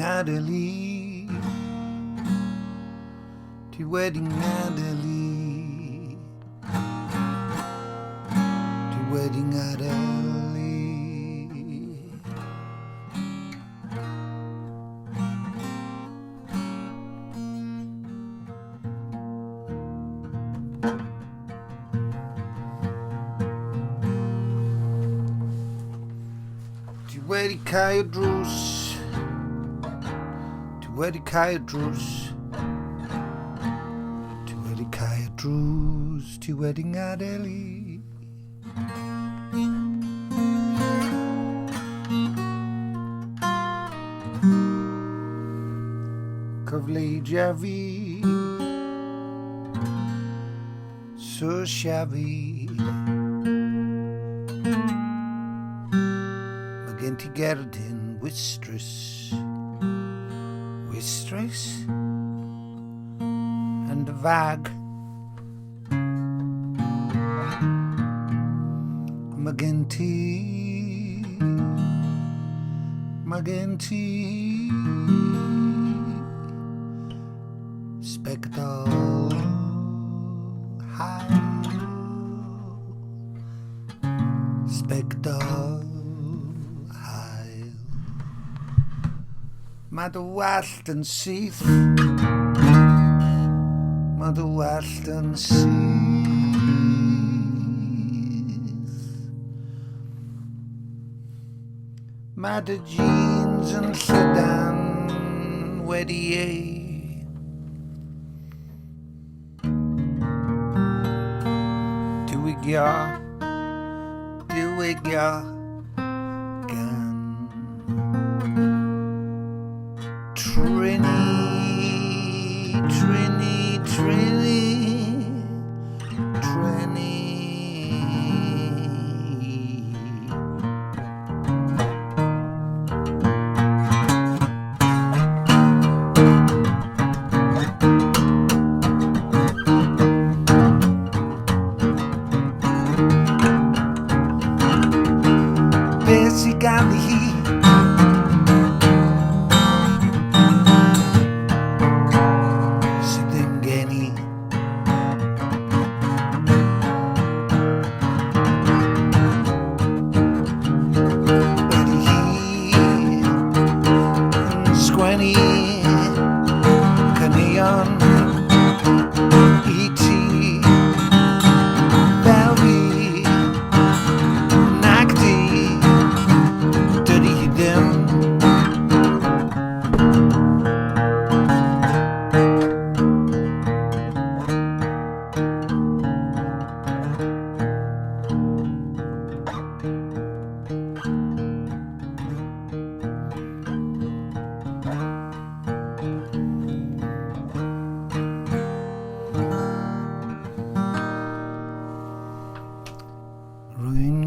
Adelaide, to wedding Adelaide, to wedding Adelaide. To wedding Caiadrus, to wedding Caiadrus, to wedding Caiadrus, to wedding Adelaide. Cyfle Javi, so shabby. Magenti Gerdin, Wistress, Wistress, and the Vag. Magenti, Magenti, Spectral, High, Spectral. Mother West and Seath, Mother West and Seath, Mother Jeans and Sedan, Weddy, do we ga, Trini, Trini, Trini, Trini. Bessie got the heat.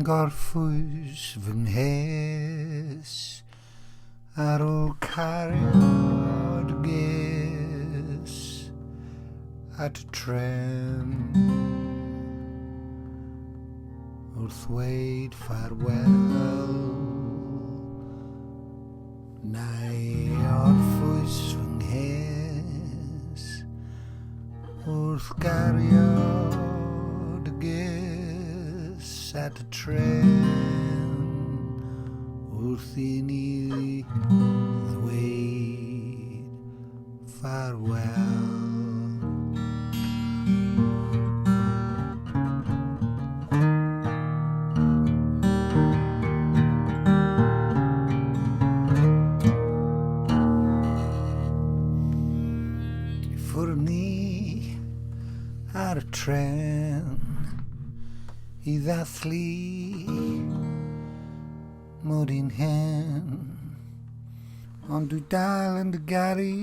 Gorfus van Hes, Arol Carriod Ges, at a tram, Urthwaite farewell, Nai Orfus van Hes, Urth Carriod Ges. At a train, Urthini, Thwaite, farewell. For me, at a train. I ddathlu mod i'n hen, ond dwi dal yn dy garu.